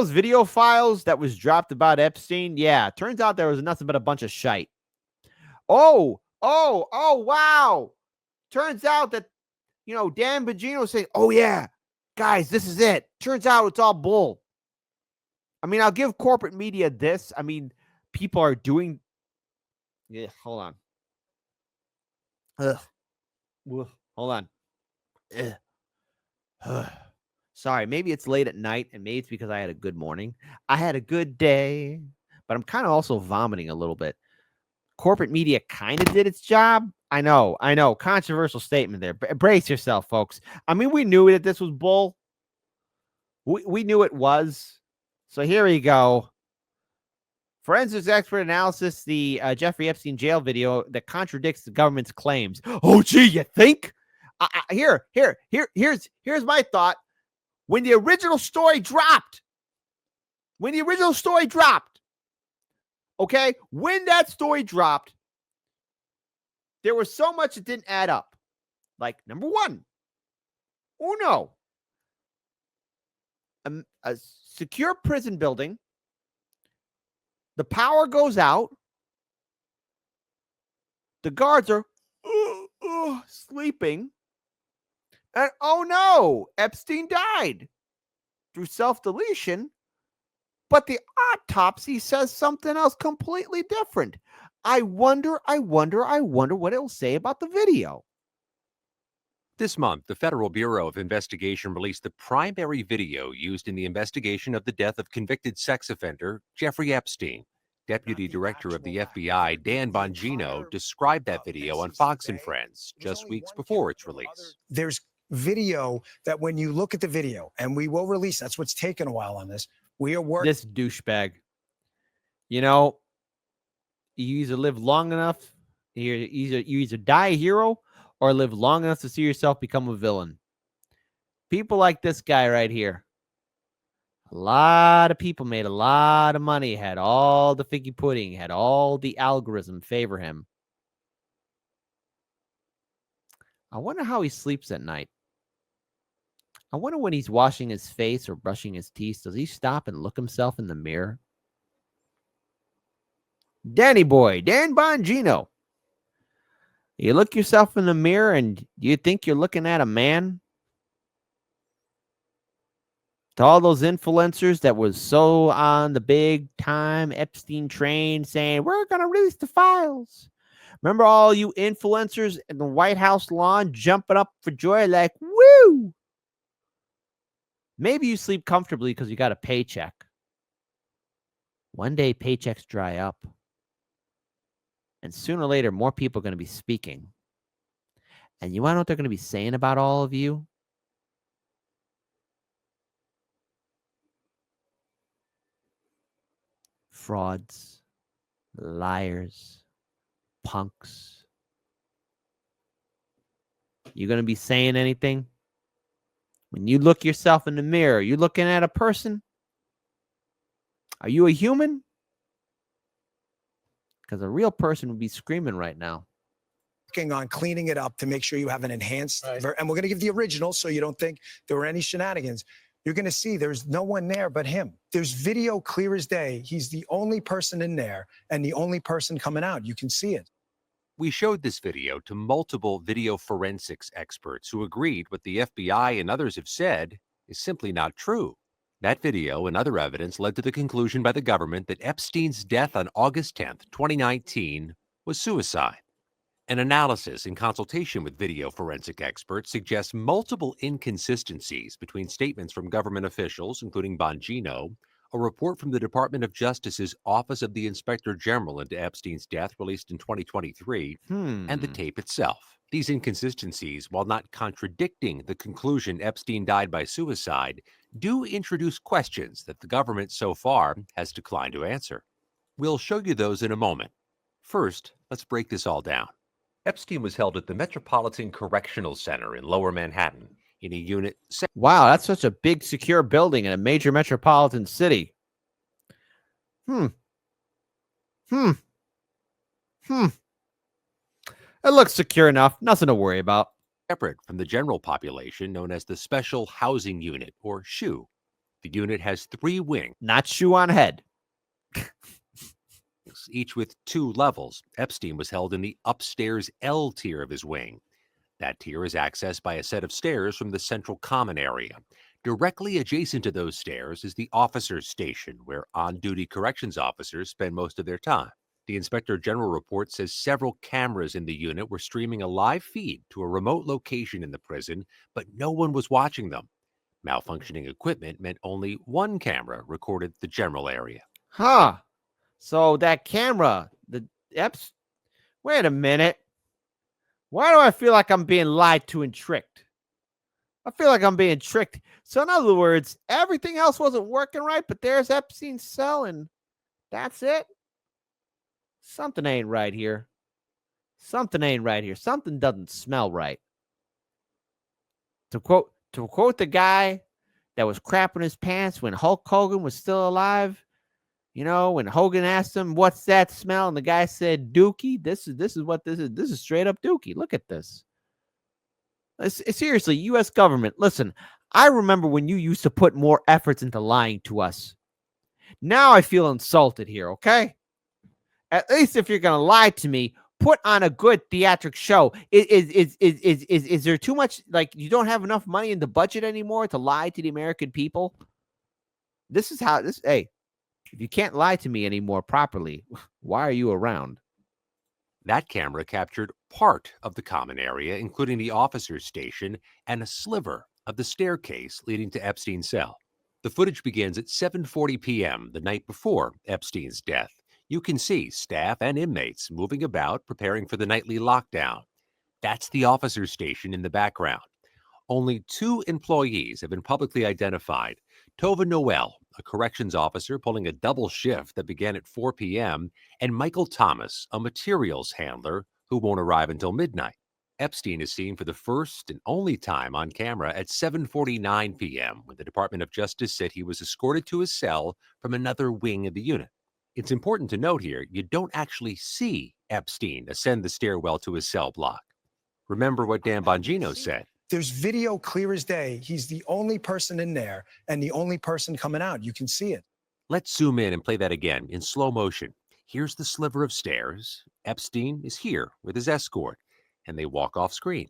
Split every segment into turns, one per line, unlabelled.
those video files that was dropped about Epstein? Yeah, turns out there was nothing but a bunch of shite. Oh, wow. Turns out that, Dan Bongino saying, oh, yeah, guys, this is it. Turns out it's all bull. I mean, I'll give corporate media this. I mean, people are doing. Yeah, hold on. Ugh. Hold on. Sorry, maybe it's late at night, and maybe it's because I had a good morning. I had a good day, but I'm kind of also vomiting a little bit. Corporate media kind of did its job. I know. Controversial statement there. Brace yourself, folks. I mean, we knew that this was bull. We knew it was. So here we go. Forensics expert analysis, the Jeffrey Epstein jail video that contradicts the government's claims. Oh, gee, you think? Here's my thought. When the original story dropped, okay, when that story dropped, there was so much that didn't add up. Like, number one, a secure prison building, the power goes out, the guards are sleeping, and oh no, Epstein died through self-deletion, but the autopsy says something else completely different. I wonder what it'll say about the video.
This month, the Federal Bureau of Investigation released the primary video used in the investigation of the death of convicted sex offender Jeffrey Epstein. Deputy Director of the FBI, Dan Bongino, described that video on Fox and Friends just weeks before its release.
There's video that when you look at the video, and we will release, that's what's taken a while on this. We are working.
This douchebag. You either live long enough, you either die a hero or live long enough to see yourself become a villain. People like this guy right here. A lot of people made a lot of money, had all the figgy pudding, had all the algorithm favor him. I wonder how he sleeps at night. I wonder when he's washing his face or brushing his teeth, does he stop and look himself in the mirror? Danny boy, Dan Bongino. You look yourself in the mirror and you think you're looking at a man? To all those influencers that was so on the big time Epstein train saying, we're going to release the files. Remember all you influencers in the White House lawn jumping up for joy like, woo! Maybe you sleep comfortably because you got a paycheck. One day paychecks dry up. And sooner or later, more people are going to be speaking. And you want to know what they're going to be saying about all of you? Frauds, liars, punks. You going to be saying anything? When you look yourself in the mirror, you looking at a person? Are you a human? Because a real person would be screaming right now.
Working on cleaning it up to make sure you have an enhanced, and we're going to give the original so you don't think there were any shenanigans. You're going to see there's no one there but him. There's video clear as day. He's the only person in there and the only person coming out. You can see it.
We showed this video to multiple video forensics experts who agreed what the FBI and others have said is simply not true. That video and other evidence led to the conclusion by the government that Epstein's death on August 10th, 2019 was suicide. An analysis in consultation with video forensic experts suggests multiple inconsistencies between statements from government officials, including Bongino, a report from the Department of Justice's Office of the Inspector General into Epstein's death released in 2023, and the tape itself. These inconsistencies, while not contradicting the conclusion Epstein died by suicide, do introduce questions that the government so far has declined to answer. We'll show you those in a moment. First, let's break this all down. Epstein was held at the Metropolitan Correctional Center in Lower Manhattan in a unit.
Wow, that's such a big, secure building in a major metropolitan city. It looks secure enough. Nothing to worry about.
Separate from the general population known as the Special Housing Unit, or SHU. The unit has 3 wings,
Not shoe on head.
each with 2 levels. Epstein was held in the upstairs L tier of his wing. That tier is accessed by a set of stairs from the central common area. Directly adjacent to those stairs is the officers' station, where on-duty corrections officers spend most of their time. The Inspector General report says several cameras in the unit were streaming a live feed to a remote location in the prison, but no one was watching them. Malfunctioning equipment meant only one camera recorded the general area.
Huh. So that camera, the Eps. Wait a minute. Why do I feel like I'm being lied to and tricked? I feel like I'm being tricked. So in other words, everything else wasn't working right, but there's Epstein's cell and that's it. Something ain't right here. Something ain't right here. Something doesn't smell right. To quote the guy that was crapping his pants when Hulk Hogan was still alive, you know, when Hogan asked him, "What's that smell?" and the guy said, "Dookie." This is what this is. This is straight up Dookie. Look at this. Seriously, U.S. government, listen, I remember when you used to put more efforts into lying to us. Now I feel insulted here, okay? At least if you're going to lie to me, put on a good theatric show. Is there too much, like, you don't have enough money in the budget anymore to lie to the American people? This is how this, hey, if you can't lie to me anymore properly, why are you around?
That camera captured part of the common area, including the officer's station and a sliver of the staircase leading to Epstein's cell. The footage begins at 7:40 p.m. the night before Epstein's death. You can see staff and inmates moving about, preparing for the nightly lockdown. That's the officer's station in the background. Only 2 employees have been publicly identified. Tova Noel, a corrections officer pulling a double shift that began at 4 p.m., and Michael Thomas, a materials handler who won't arrive until midnight. Epstein is seen for the first and only time on camera at 7:49 p.m. when the Department of Justice said he was escorted to his cell from another wing of the unit. It's important to note here, you don't actually see Epstein ascend the stairwell to his cell block. Remember what Dan Bongino said.
There's video clear as day. He's the only person in there and the only person coming out. You can see it.
Let's zoom in and play that again in slow motion. Here's the sliver of stairs. Epstein is here with his escort, and they walk off screen.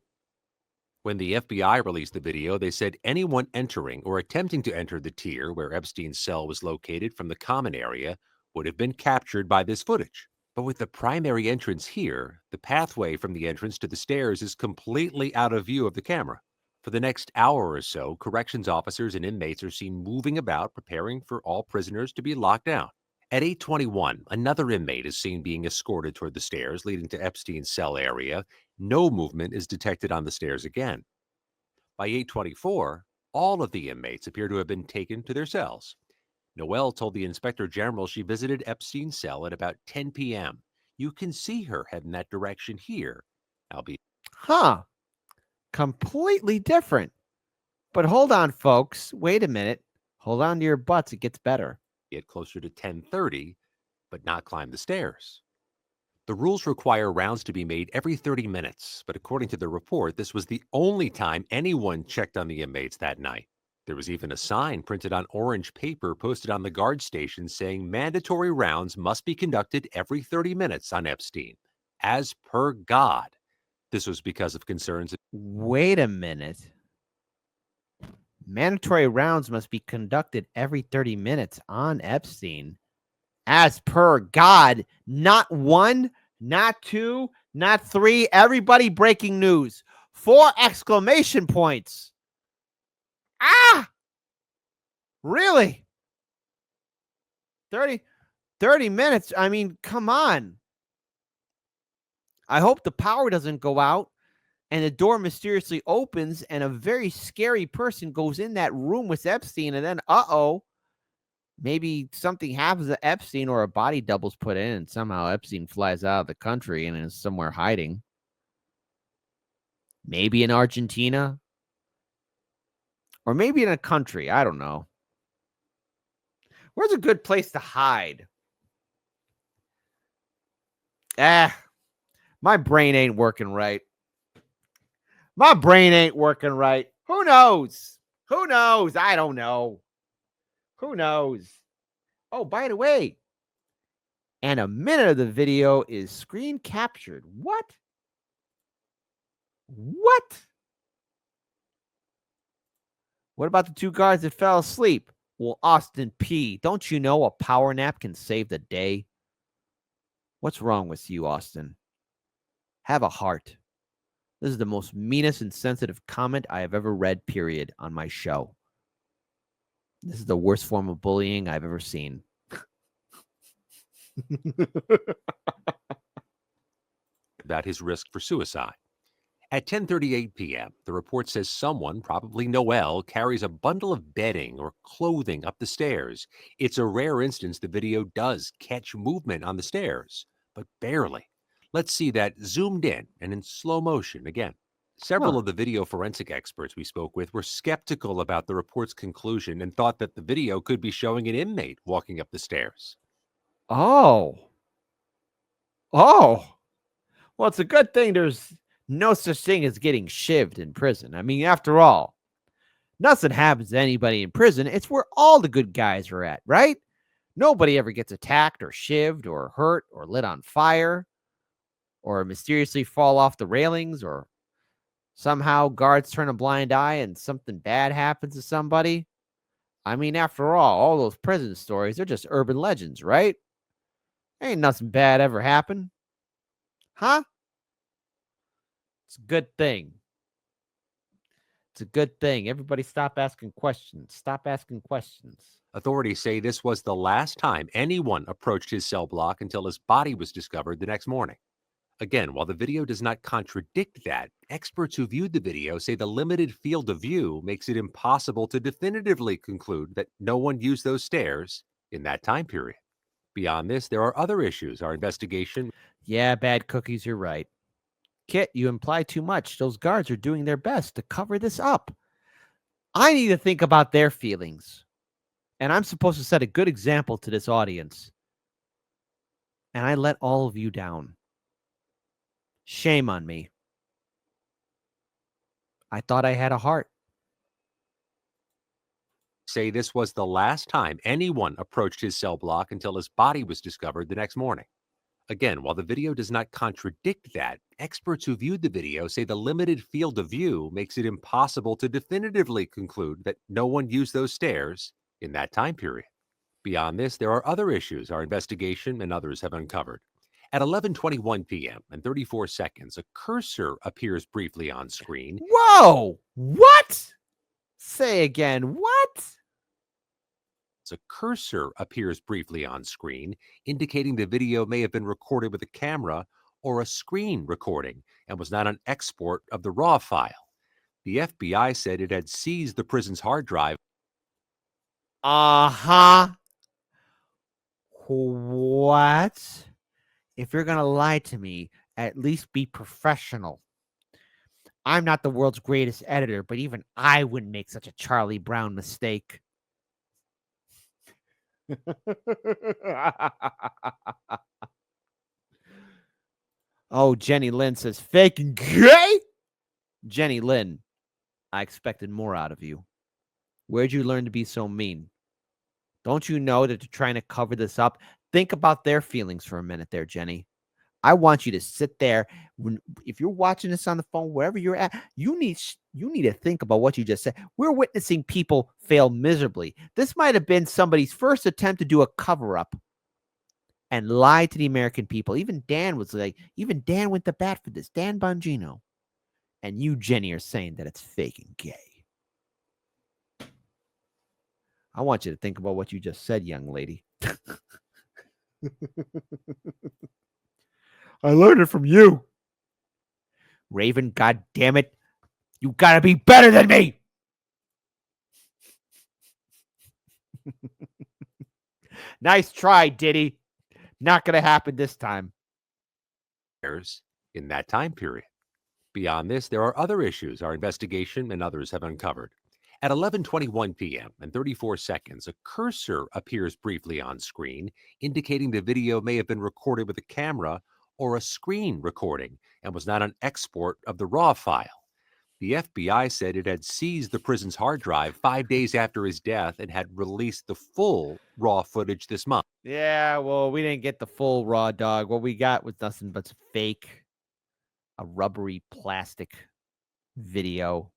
When the FBI released the video, they said anyone entering or attempting to enter the tier where Epstein's cell was located from the common area would have been captured by this footage. But with the primary entrance here, the pathway from the entrance to the stairs is completely out of view of the camera. For the next hour or so, corrections officers and inmates are seen moving about, preparing for all prisoners to be locked down. At 8:21, another inmate is seen being escorted toward the stairs leading to Epstein's cell area. No movement is detected on the stairs again. By 8:24, all of the inmates appear to have been taken to their cells. Noel told the Inspector General she visited Epstein's cell at about 10 p.m. You can see her head in that direction here.
Huh. Completely different. But hold on, folks. Wait a minute. Hold on to your butts. It gets better.
Get closer to 10:30, but not climb the stairs. The rules require rounds to be made every 30 minutes, but according to the report, this was the only time anyone checked on the inmates that night. There was even a sign printed on orange paper posted on the guard station saying mandatory rounds must be conducted every 30 minutes on Epstein, as per God. This was because of concerns.
Wait a minute. Mandatory rounds must be conducted every 30 minutes on Epstein. As per God, not 1, not 2, not 3. Everybody, breaking news. 4 exclamation points. Ah! Really? 30 minutes? I mean, come on. I hope the power doesn't go out and the door mysteriously opens and a very scary person goes in that room with Epstein and then, maybe something happens to Epstein or a body double's put in and somehow Epstein flies out of the country and is somewhere hiding. Maybe in Argentina. Or maybe in a country. I don't know. Where's a good place to hide? My brain ain't working right. My brain ain't working right. Who knows? Who knows? I don't know. Who knows? Oh, by the way, and a minute of the video is screen captured. What? What? What about the two guards that fell asleep? Well, Austin P., don't you know a power nap can save the day? What's wrong with you, Austin? Have a heart. This is the most meanest and sensitive comment I have ever read, period, on my show. This is the worst form of bullying I've ever seen.
About his risk for suicide. At 10:38 p.m., the report says someone, probably Noel, carries a bundle of bedding or clothing up the stairs. It's a rare instance the video does catch movement on the stairs, but barely. Let's see that zoomed in and in slow motion again. Several of the video forensic experts we spoke with were skeptical about the report's conclusion and thought that the video could be showing an inmate walking up the stairs.
Oh. Oh. Well, it's a good thing there's no such thing as getting shivved in prison. I mean, after all, nothing happens to anybody in prison. It's where all the good guys are at, right? Nobody ever gets attacked or shivved or hurt or lit on fire or mysteriously fall off the railings or somehow guards turn a blind eye and something bad happens to somebody. I mean, after all those prison stories, they're just urban legends, right? Ain't nothing bad ever happened. Huh? It's a good thing. It's a good thing. Everybody stop asking questions. Stop asking questions.
Authorities say this was the last time anyone approached his cell block until his body was discovered the next morning. Again, while the video does not contradict that, experts who viewed the video say the limited field of view makes it impossible to definitively conclude that no one used those stairs in that time period. Beyond this, there are other issues our investigation.
Yeah, bad cookies, you're right. Kit, you imply too much. Those guards are doing their best to cover this up. I need to think about their feelings. And I'm supposed to set a good example to this audience. And I let all of you down. Shame on me. I thought I had a heart.
Say this was the last time anyone approached his cell block until his body was discovered the next morning. Again, while the video does not contradict that, experts who viewed the video say the limited field of view makes it impossible to definitively conclude that no one used those stairs in that time period. Beyond this, there are other issues our investigation and others have uncovered. At 11:21 p.m. and 34 seconds, a cursor appears briefly on screen.
Whoa! What? Say again, what?
A cursor appears briefly on screen, indicating the video may have been recorded with a camera or a screen recording and was not an export of the raw file. The FBI said it had seized the prison's hard drive.
Uh-huh. What? If you're going to lie to me, at least be professional. I'm not the world's greatest editor, but even I wouldn't make such a Charlie Brown mistake. Oh, Jenny Lynn says, fake gay? Jenny Lynn, I expected more out of you. Where'd you learn to be so mean? Don't you know that they're trying to cover this up? Think about their feelings for a minute there, Jenny. I want you to sit there. If you're watching this on the phone, wherever you're at, you need to think about what you just said. We're witnessing people fail miserably. This might have been somebody's first attempt to do a cover-up and lie to the American people. Even Dan went to bat for this. Dan Bongino. And you, Jenny, are saying that it's fake and gay. I want you to think about what you just said, young lady. I learned it from you. Raven, God damn it. You gotta be better than me. Nice try, Diddy. Not gonna happen this time.
In that time period. Beyond this, there are other issues our investigation and others have uncovered. At 11:21 p.m. and 34 seconds, a cursor appears briefly on screen, indicating the video may have been recorded with a camera or a screen recording and was not an export of the raw file. The FBI said it had seized the prison's hard drive 5 days after his death and had released the full raw footage this month.
Yeah, well, we didn't get the full raw dog. What we got was nothing but fake, a rubbery plastic video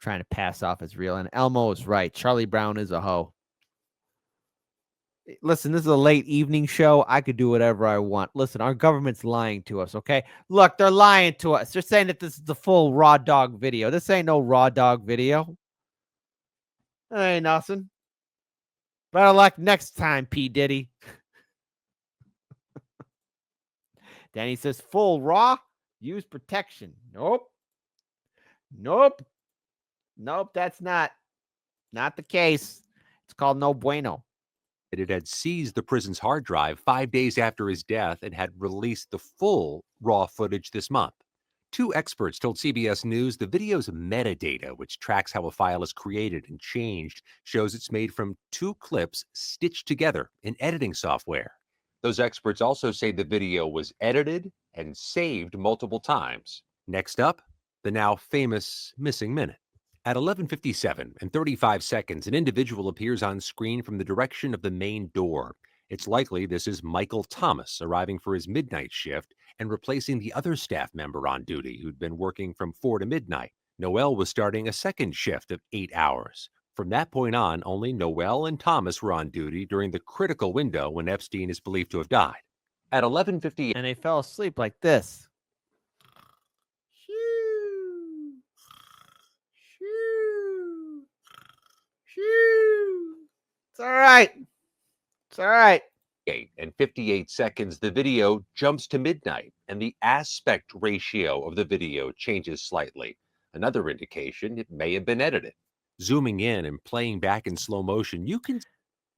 trying to pass off as real. And Elmo is right. Charlie Brown is a hoe. Listen, this is a late evening show. I could do whatever I want. Listen, our government's lying to us, okay? Look, they're lying to us. They're saying that this is the full raw dog video. This ain't no raw dog video. That ain't nothing. Better luck next time, P. Diddy. Danny says, full raw, use protection. Nope. Nope. Nope, that's not the case. It's called no bueno.
It had seized the prison's hard drive 5 days after his death and had released the full raw footage this month. Two experts told CBS News the video's metadata, which tracks how a file is created and changed, shows it's made from 2 clips stitched together in editing software. Those experts also say the video was edited and saved multiple times. Next up, the now famous missing minute. At 11:57 and 35 seconds, an individual appears on screen from the direction of the main door. It's likely this is Michael Thomas arriving for his midnight shift and replacing the other staff member on duty who'd been working from 4 to midnight. Noel was starting a second shift of 8 hours. From that point on, only Noel and Thomas were on duty during the critical window when Epstein is believed to have died. At 11:58,
And they fell asleep like this. It's all right. It's all right.
and 58 seconds, the video jumps to midnight, and the aspect ratio of the video changes slightly. Another indication it may have been edited. Zooming in and playing back in slow motion, you can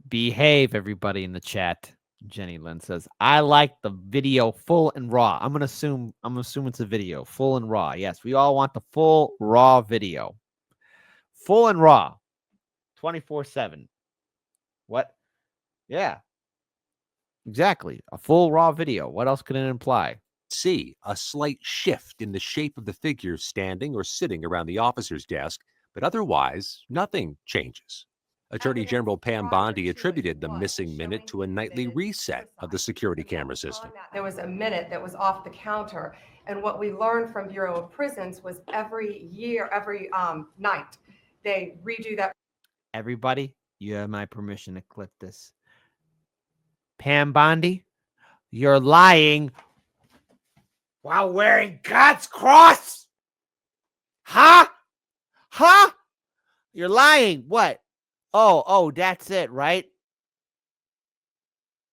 Behave, everybody in the chat. Jenny Lynn says, I like the video full and raw. I'm gonna assume it's a video, full and raw. Yes, we all want the full raw video. Full and raw. 24/7. What? Yeah. Exactly. A full raw video. What else could it imply?
see a slight shift in the shape of the figures standing or sitting around the officer's desk, but otherwise, nothing changes. Attorney General Pam Bondi attributed the missing minute to a nightly reset of the security camera system.
There was a minute that was off the counter, and what we learned from Bureau of Prisons was every night, they redo that.
Everybody, you have my permission to clip this. Pam Bondi, you're lying while wearing God's cross. Huh? Huh? You're lying. What? Oh, that's it, right?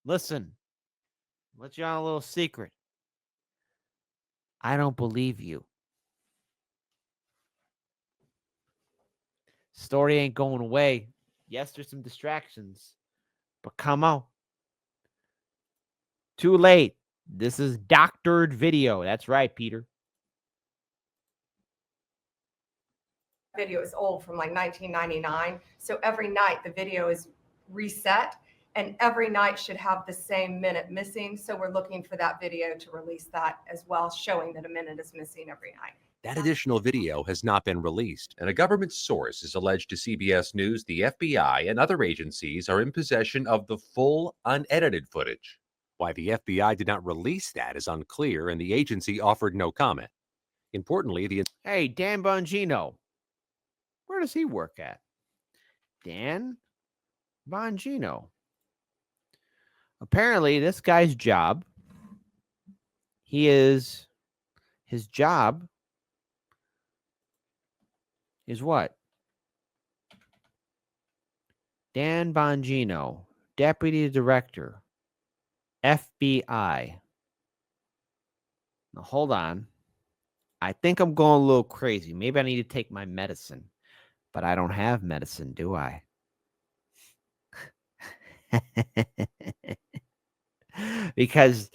Listen, let you on a little secret. I don't believe you. Story ain't going away. Yes, there's some distractions, but come on. Too late. This is doctored video. That's right, Peter.
Video is old, from like 1999. So every night the video is reset, and every night should have the same minute missing. So we're looking for that video to release that as well, showing that a minute is missing every night.
That additional video has not been released, and a government source has alleged to CBS News the FBI and other agencies are in possession of the full, unedited footage. Why the FBI did not release that is unclear, and the agency offered no comment. Importantly,
Hey, Dan Bongino. Where does he work at? Dan Bongino. Apparently, this guy's job, his job is what? Dan Bongino, Deputy Director, FBI. Now, hold on. I think I'm going a little crazy. Maybe I need to take my medicine. But I don't have medicine, do I? Because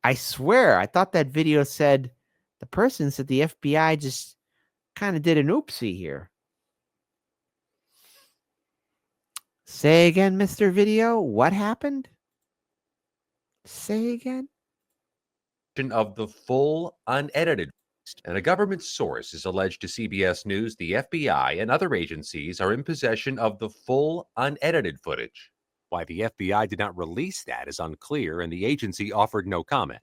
I swear, I thought that video said the person said the FBI just kind of did an oopsie here. Say again, Mr. Video, what happened? Say again.
of the full, unedited And a government source is alleged to CBS News the FBI and other agencies are in possession of the full, unedited footage. Why the FBI did not release that is unclear, and the agency offered no comment.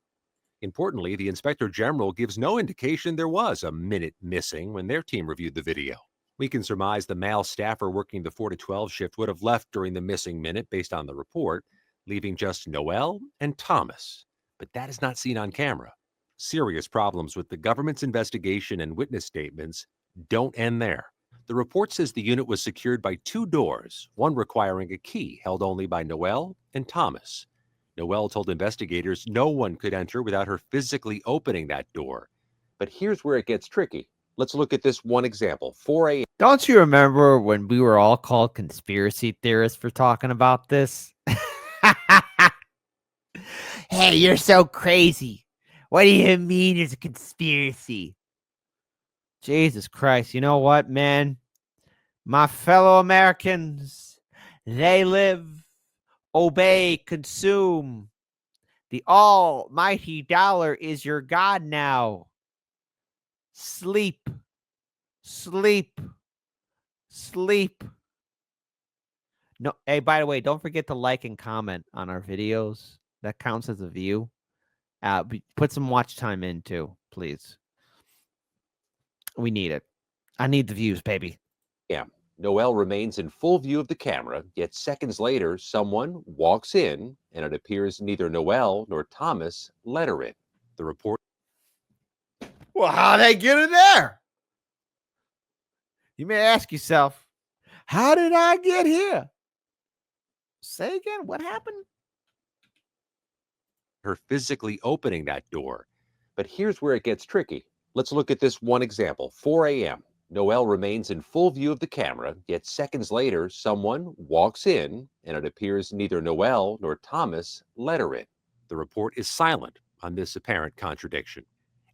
Importantly, the Inspector General gives no indication there was a minute missing when their team reviewed the video. We can surmise the male staffer working the 4 to 12 shift would have left during the missing minute based on the report, leaving just Noel and Thomas. But that is not seen on camera. Serious problems with the government's investigation and witness statements don't end there. The report says the unit was secured by 2 doors, one requiring a key held only by Noel and Thomas. Noel told investigators no one could enter without her physically opening that door. But here's where it gets tricky. Let's look at this one example. 4 a.m.
Don't you remember when we were all called conspiracy theorists for talking about this? Hey, you're so crazy. What do you mean there's a conspiracy? Jesus Christ. You know what, man? My fellow Americans, they live, obey, consume. The almighty dollar is your God now. Sleep, sleep, sleep. No, hey, by the way, don't forget to like and comment on our videos. That counts as a view. Put some watch time in too, please. We need it. I need the views, baby.
Yeah. Noel remains in full view of the camera, yet seconds later, someone walks in, and it appears neither Noel nor Thomas let her in. The report.
Well, how'd they get in there? You may ask yourself, how did I get here? Say again, what happened?
Her physically opening that door. But here's where it gets tricky. Let's look at this one example. 4 a.m. Noel remains in full view of the camera, yet seconds later, someone walks in, and it appears neither Noel nor Thomas let her in. The report is silent on this apparent contradiction.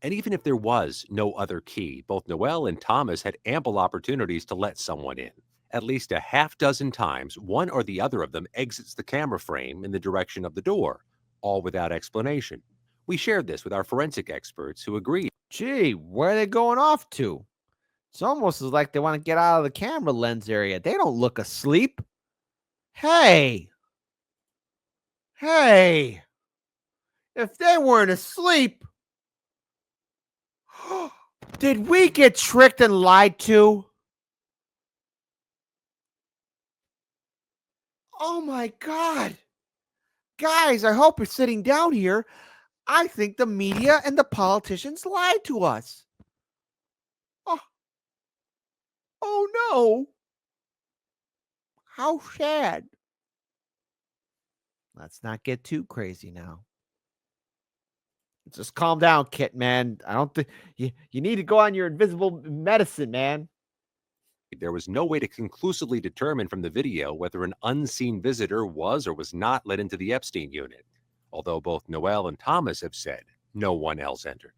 And even if there was no other key, both Noel and Thomas had ample opportunities to let someone in. At least a half dozen times, one or the other of them exits the camera frame in the direction of the door, all without explanation. We shared this with our forensic experts who agreed.
Gee, where are they going off to? It's almost as like they want to get out of the camera lens area. They don't look asleep. Hey. Hey. If they weren't asleep, did we get tricked and lied to? Oh my God. Guys, I hope you're sitting down here. I think the media and the politicians lied to us. Oh no. How sad. Let's not get too crazy now. Just calm down, Kit, man. I don't think you need to go on your invisible medicine, man.
There was no way to conclusively determine from the video whether an unseen visitor was or was not let into the Epstein unit, although both Noel and Thomas have said no one else entered.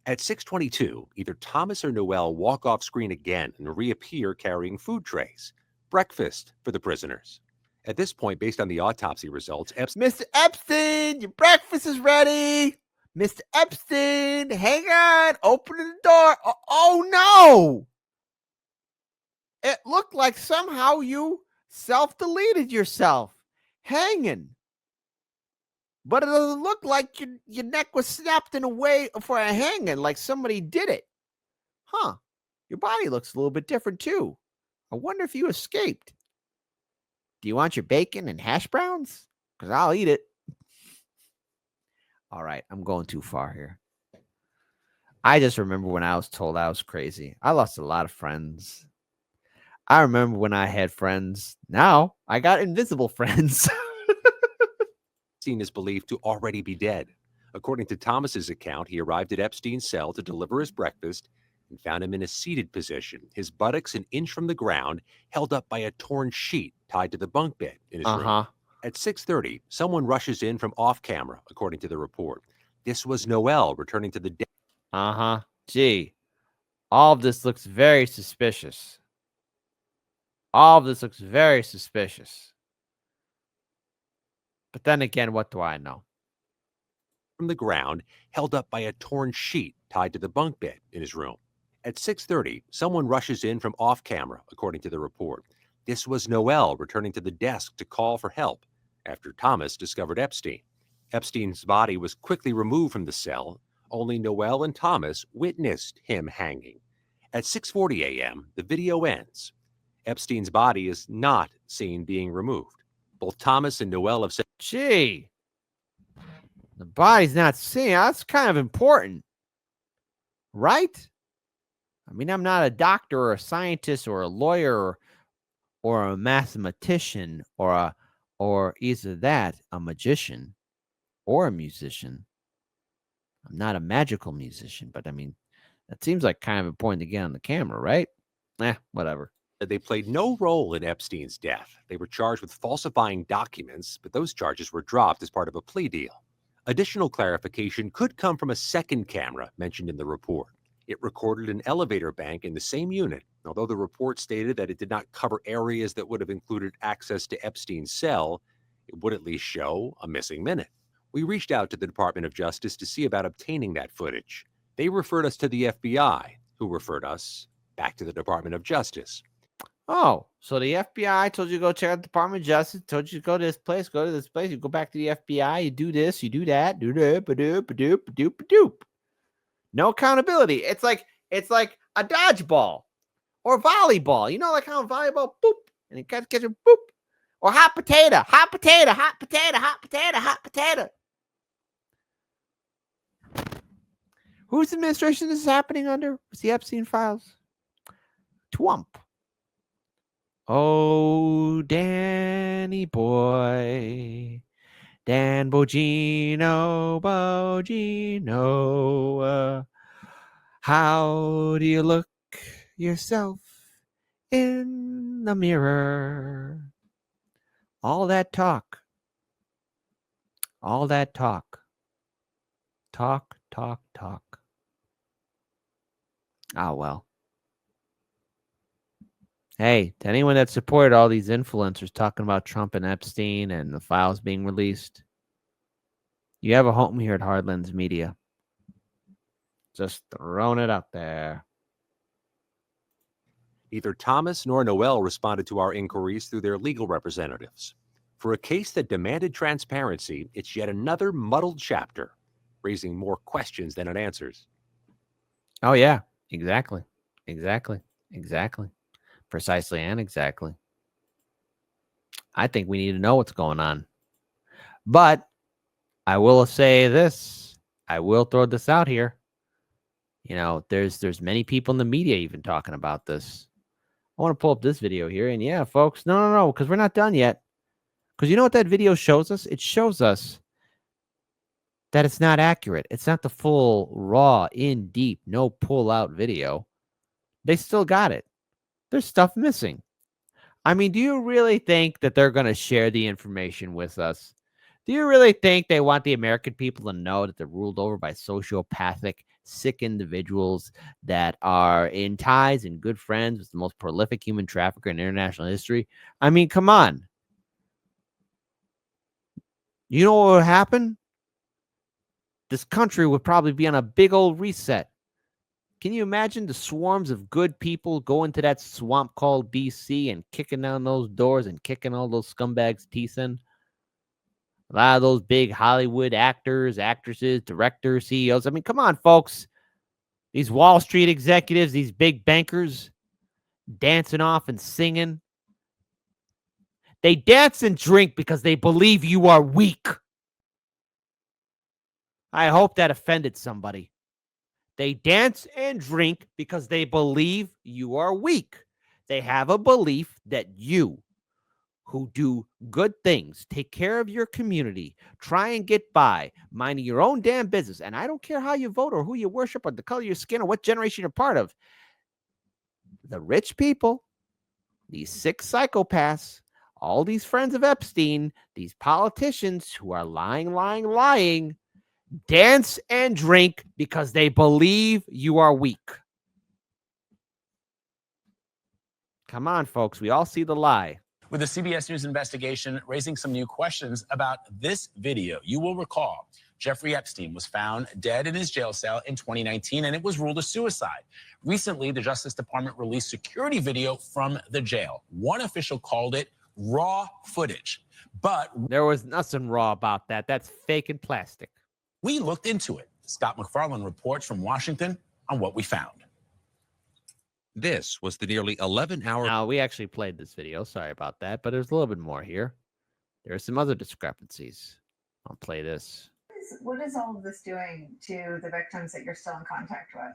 At 6:22, either Thomas or Noel walk off screen again and reappear carrying food trays, breakfast for the prisoners. At this point, based on the autopsy results,
Mr. Epstein, your breakfast is ready. Mr. Epstein, hang on, open the door. Oh no! It looked like somehow you self-deleted yourself, hanging. But it doesn't look like your neck was snapped in a way for a hanging, like somebody did it. Huh. Your body looks a little bit different too. I wonder if you escaped. Do you want your bacon and hash browns? Because I'll eat it. All right, I'm going too far here. I just remember when I was told I was crazy. I lost a lot of friends. I remember when I had friends. Now I got invisible friends.
Epstein is believed to already be dead. According to Thomas's account, he arrived at Epstein's cell to deliver his breakfast and found him in a seated position, his buttocks an inch from the ground, held up by a torn sheet tied to the bunk bed in his room. At 6:30, someone rushes in from off camera, according to the report. This was Noel returning to the den.
Gee, all of this looks very suspicious. All of this looks very suspicious. But then again, what do I know?
from the ground, held up by a torn sheet tied to the bunk bed in his room. At 6:30, someone rushes in from off camera, according to the report. This was Noel returning to the desk to call for help after Thomas discovered Epstein. Epstein's body was quickly removed from the cell. Only Noel and Thomas witnessed him hanging. At 6:40 a.m., the video ends. Epstein's body is not seen being removed. Both Thomas and Noel have said,
Gee, the body's not seen. That's kind of important, right? I mean, I'm not a doctor or a scientist or a lawyer or a mathematician or either that, a magician or a musician. I'm not a magical musician, but I mean, that seems like kind of important to get on the camera, right? Whatever.
they played no role in Epstein's death. They were charged with falsifying documents, but those charges were dropped as part of a plea deal. Additional clarification could come from a second camera mentioned in the report. It recorded an elevator bank in the same unit, although the report stated that it did not cover areas that would have included access to Epstein's cell. It would at least show a missing minute. We reached out to the Department of Justice to see about obtaining that footage. They referred us to the FBI, who referred us back to the Department of Justice.
Oh, so the FBI told you to go check out the Department of Justice, told you to go to this place, go to this place, you go back to the FBI, you do this, you do that, do. No accountability. It's like a dodgeball or volleyball. You know, like how in volleyball, boop, and you catch it, boop. Or hot potato. Whose administration is this happening under? It's the Epstein files. Twump. Oh, Danny boy. Dan Bogino. How do you look yourself in the mirror? All that talk. Talk. Oh, well. Hey, to anyone that supported all these influencers talking about Trump and Epstein and the files being released, you have a home here at Hardlands Media. Just throwing it out there.
Neither Thomas nor Noel responded to our inquiries through their legal representatives. For a case that demanded transparency, it's yet another muddled chapter, raising more questions than it answers.
Oh, yeah. Exactly. Precisely and exactly. I think we need to know what's going on. But I will say this. I will throw this out here. You know, there's many people in the media even talking about this. I want to pull up this video here. And yeah, folks, no, because we're not done yet. Because you know what that video shows us? It shows us that it's not accurate. It's not the full, raw, in deep, no pull out video. They still got it. There's stuff missing. I mean, do you really think that they're going to share the information with us? Do you really think they want the American people to know that they're ruled over by sociopathic, sick individuals that are in ties and good friends with the most prolific human trafficker in international history? I mean, come on. You know what would happen? This country would probably be on a big old reset. Can you imagine the swarms of good people going to that swamp called BC and kicking down those doors and kicking all those scumbags' teeth in? A lot of those big Hollywood actors, actresses, directors, CEOs. I mean, come on, folks. These Wall Street executives, these big bankers dancing off and singing. They dance and drink because they believe you are weak. I hope that offended somebody. They dance and drink because they believe you are weak. They have a belief that you, who do good things, take care of your community, try and get by, minding your own damn business. And I don't care how you vote or who you worship or the color of your skin or what generation you're part of. The rich people, these sick psychopaths, all these friends of Epstein, these politicians who are lying, dance and drink because they believe you are weak. Come on, folks. We all see the lie.
With the CBS News investigation raising some new questions about this video, you will recall Jeffrey Epstein was found dead in his jail cell in 2019, and it was ruled a suicide. Recently, the Justice Department released security video from the jail. One official called it raw footage. But
there was nothing raw about that. That's fake and plastic.
We looked into it. Scott McFarland reports from Washington on what we found.
This was the nearly 11-hour.
Now, we actually played this video. Sorry about that, but there's a little bit more here. There are some other discrepancies. I'll play this.
What is all of this doing to the victims that you're still in contact with?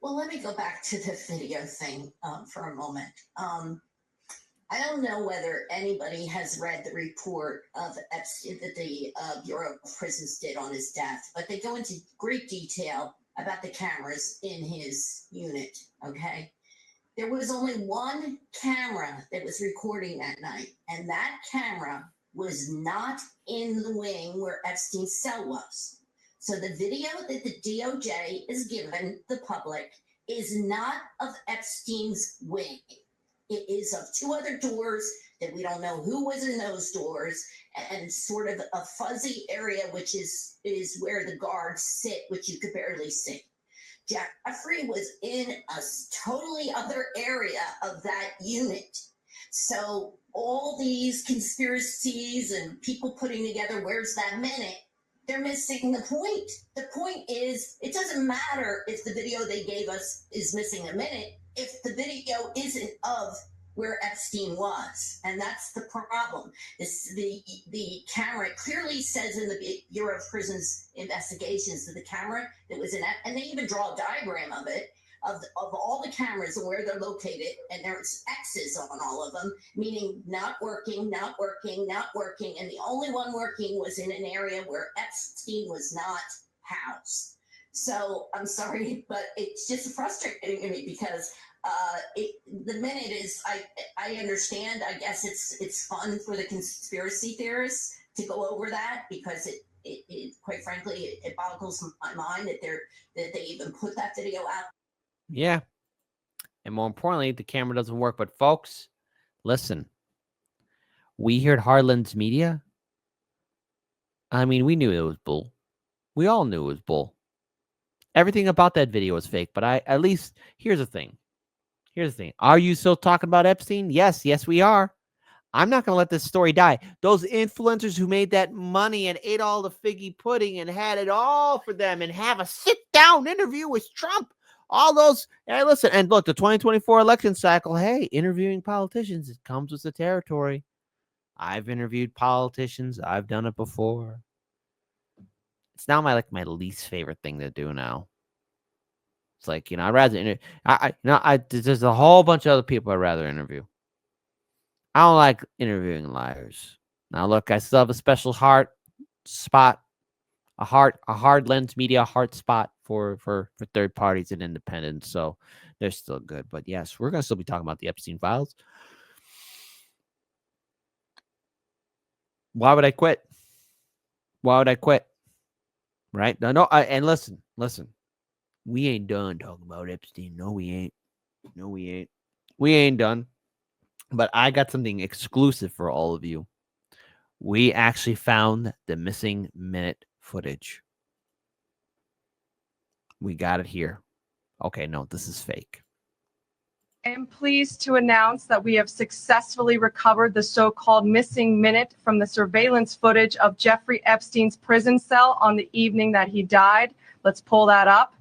Well, let me go back to the video thing for a moment. I don't know whether anybody has read the report of Epstein that the Bureau of Prisons did on his death, but they go into great detail about the cameras in his unit, okay? There was only one camera that was recording that night, and that camera was not in the wing where Epstein's cell was. So the video that the DOJ is giving the public is not of Epstein's wing. It is of two other doors that we don't know who was in those doors, and sort of a fuzzy area, which is where the guards sit, which you could barely see. Jeffrey was in a totally other area of that unit. So all these conspiracies and people putting together, where's that minute? They're missing the point. The point is, it doesn't matter if the video they gave us is missing a minute, if the video isn't of where Epstein was. And that's the problem. The camera clearly says in the Bureau of Prisons investigations that the camera that was in, and they even draw a diagram of it, of all the cameras and where they're located, and there's X's on all of them, meaning not working, not working, not working, and the only one working was in an area where Epstein was not housed. So I'm sorry, but it's just frustrating to me because the minute is, I understand, I guess it's fun for the conspiracy theorists to go over that because it quite frankly, it boggles my mind that they even put that video out.
Yeah. And more importantly, the camera doesn't work. But folks, listen, we here at Hardlands Media, I mean, we knew it was bull. We all knew it was bull. Everything about that video was fake. But at least, here's the thing. Are you still talking about Epstein? Yes, we are. I'm not going to let this story die. Those influencers who made that money and ate all the figgy pudding and had it all for them and have a sit-down interview with Trump. All those, hey, listen, and look, the 2024 election cycle, hey, interviewing politicians, it comes with the territory. I've interviewed politicians. I've done it before. It's now my least favorite thing to do now. It's like, I'd rather there's a whole bunch of other people I'd rather interview. I don't like interviewing liars. Now, look, I still have a special heart spot, a Hardlands Media heart spot for third parties and independents. So they're still good. But yes, we're going to still be talking about the Epstein files. Why would I quit? Right? No, and listen. We ain't done talking about Epstein. No, we ain't. We ain't done. But I got something exclusive for all of you. We actually found the missing minute footage. We got it here. Okay, no, this is fake.
I am pleased to announce that we have successfully recovered the so-called missing minute from the surveillance footage of Jeffrey Epstein's prison cell on the evening that he died. Let's pull that up.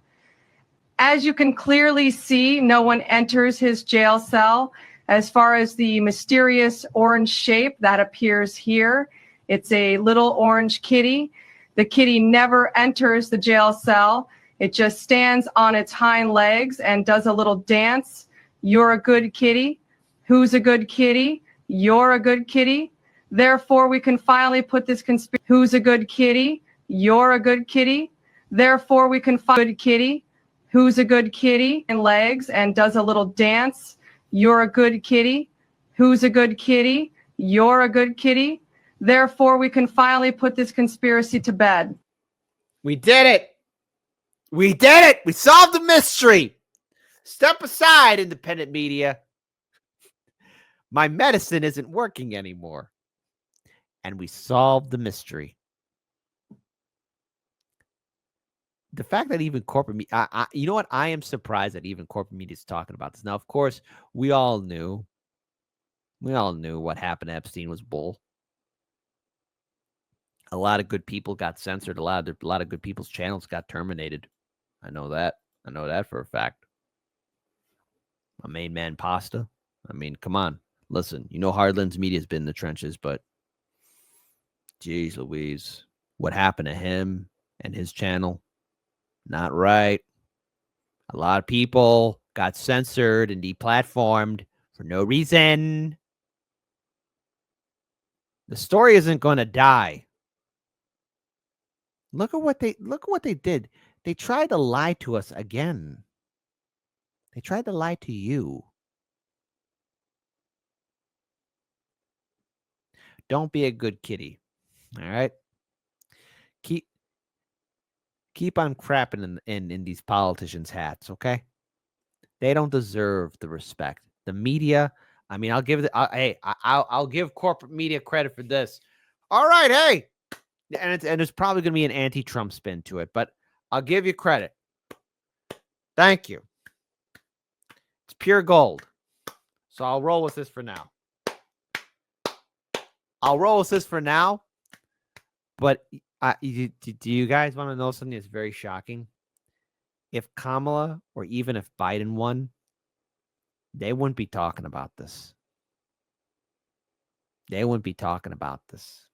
As you can clearly see, no one enters his jail cell. As far as the mysterious orange shape that appears here, it's a little orange kitty. The kitty never enters the jail cell. It just stands on its hind legs and does a little dance. You're a good kitty. Who's a good kitty? You're a good kitty. Therefore, we can finally put this conspiracy. Who's a good kitty? You're a good kitty. Therefore, we can find a good kitty. Who's a good kitty? And legs and does a little dance. You're a good kitty. Who's a good kitty? You're a good kitty. Therefore, we can finally put this conspiracy to bed.
We did it. We did it. We solved the mystery. Step aside, independent media. My medicine isn't working anymore. And we solved the mystery. the fact that even corporate media, you know what? I am surprised that even corporate media is talking about this. Now, of course, we all knew what happened to Epstein was bull. A lot of good people got censored. A lot of good people's channels got terminated. I know that. I know that for a fact. My main man, Pasta. I mean, come on. Listen, Hardlands Media's been in the trenches, but geez Louise, what happened to him and his channel? Not right. A lot of people got censored and deplatformed for no reason. The story isn't going to die. Look at what they did. They tried to lie to us again. They tried to lie to you. Don't be a good kitty. All right? Keep on crapping in these politicians' hats, okay? They don't deserve the respect. The media, I mean, I'll give I'll give corporate media credit for this. All right, hey. And it's probably going to be an anti-Trump spin to it, but I'll give you credit. Thank you. It's pure gold. So I'll roll with this for now. But do you guys want to know something that's very shocking? If Kamala or even if Biden won, they wouldn't be talking about this. They wouldn't be talking about this.